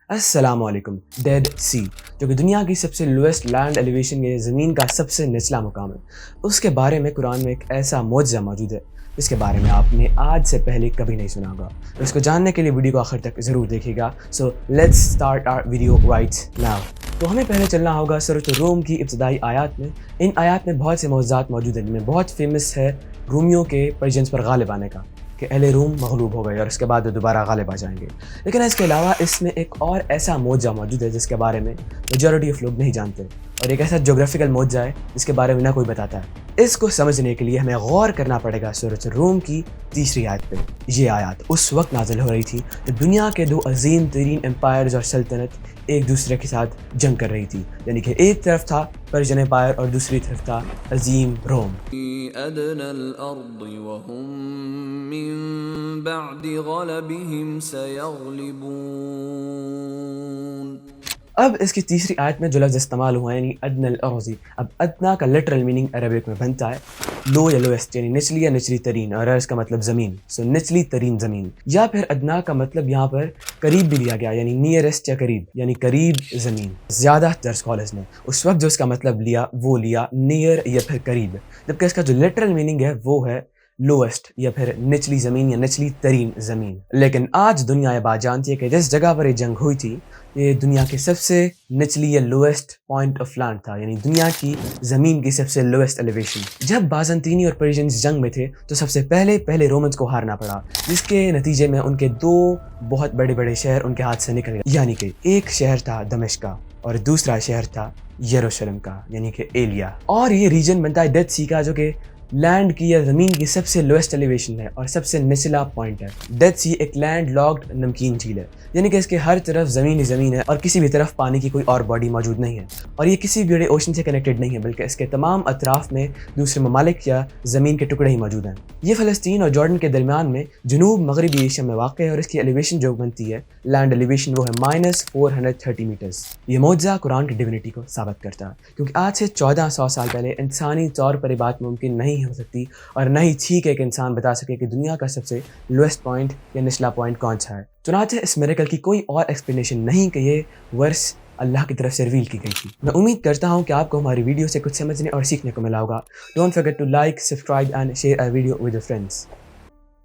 السلام علیکم. Did see جو کہ دنیا کی سب سے لویسٹ لینڈ ایلیویشن ہے، زمین کا سب سے نچلا مقام ہے، اس کے بارے میں قرآن میں ایک ایسا معجزہ موجود ہے جس کے بارے میں آپ نے آج سے پہلے کبھی نہیں سنا ہوگا. اس کو جاننے کے لیے ویڈیو کو آخر تک ضرور دیکھیے گا. So let's start our video right now. تو ہمیں پہلے چلنا ہوگا سورۃ الروم کی ابتدائی آیات میں. ان آیات میں بہت سے معجزات موجود ہیں جن میں بہت فیمس ہے رومیوں کے پرشینز پر غالب آنے کا، کہ اہل روم مغلوب ہو گئے اور اس کے بعد وہ دوبارہ غالب آ جائیں گے. لیکن اس کے علاوہ اس میں ایک اور ایسا معجزہ موجود ہے جس کے بارے میں میجورٹی آف لوگ نہیں جانتے، اور ایک ایسا جغرافیکل معجزہ ہے جس کے بارے میں نہ کوئی بتاتا ہے. اس کو سمجھنے کے لیے ہمیں غور کرنا پڑے گا سورۃ الروم کی تیسری آیت پہ. یہ آیات اس وقت نازل ہو رہی تھی جب دنیا کے دو عظیم ترین امپائرز اور سلطنت ایک دوسرے کے ساتھ جنگ کر رہی تھی. یعنی کہ ایک طرف تھا پرشین امپائر اور دوسری طرف تھا عظیم روم. أدنى الأرض وهم من بعد غلبهم سيغلبون. اب اس کی تیسری آیت میں جو لفظ استعمال ہوا ہے یعنی ادنى الارض، اب ادنا کا لٹرل میننگ عربک میں بنتا ہے لو یا لویسٹ، یعنی نچلی یا نچلی ترین، اور اس کا مطلب زمین. سو نچلی ترین زمین، یا پھر ادنا کا مطلب یہاں پر قریب بھی لیا گیا، یعنی نیئرسٹ یا قریب، یعنی قریب زمین. زیادہ تر اسکالرز نے اس وقت جو اس کا مطلب لیا وہ لیا نیئر یا پھر قریب، جبکہ اس کا جو لٹرل میننگ ہے وہ ہے لوسٹ یا پھر نچلی زمین یا نچلی ترین زمین. لیکن آج دنیا یہ بات جانتی ہے کہ جس جگہ پر یہ جنگ ہوئی تھی یہ دنیا کے سب سے نچلی یا لویسٹ پوائنٹ آف لینڈ تھا، یعنی دنیا کی زمین کی سب سے لویسٹ ایلیویشن. جب بازنطینی اور پرشینز جنگ میں تھے تو سب سے پہلے رومنز کو ہارنا پڑا، جس کے نتیجے میں ان کے دو بہت بڑے شہر ان کے ہاتھ سے نکل گئے. یعنی کہ ایک شہر تھا دمشق کا اور دوسرا شہر تھا یروشلم کا، یعنی کہ ایلیا. اور یہ ریجن بنتا ہے ڈیڈ سی کا، جو کہ لینڈ کی یا زمین کی سب سے لویسٹ ایلیویشن ہے اور سب سے نچلا پوائنٹ ہے. ڈیڈ سی ایک لینڈ لاکڈ نمکین جھیل ہے، یعنی کہ اس کے ہر طرف زمین ہی زمین ہے اور کسی بھی طرف پانی کی کوئی اور باڈی موجود نہیں ہے، اور یہ کسی بھی بڑے اوشن سے کنیکٹڈ نہیں ہے، بلکہ اس کے تمام اطراف میں دوسرے ممالک یا زمین کے ٹکڑے ہی موجود ہیں. یہ فلسطین اور جارڈن کے درمیان میں جنوب مغربی ایشیا میں واقع ہے، اور اس کی ایلیویشن جو بنتی ہے لینڈ ایلیویشن وہ ہے -430 میٹرز. یہ معجزہ قرآن کی ڈیوینٹی کو ثابت کرتا ہے، کیونکہ آج سے 1400 سال پہلے انسانی طور پر یہ بات ممکن نہیں ہو سکتی اور نہ ہی ٹھیک ہے کہ انسان بتا سکے کہ دنیا کا سب سے لویسٹ پوائنٹ یا نچلا پوائنٹ کون سا ہے. چنانچہ اس میریکل کی کوئی اور ایکسپلینیشن نہیں کہ یہ ورس اللہ کی طرف سے ریویل کی گئی تھی. میں امید کرتا ہوں کہ آپ کو ہماری ویڈیو سے کچھ سمجھنے اور سیکھنے کو ملا ہوگا. Don't forget to like, subscribe and share our video with your friends.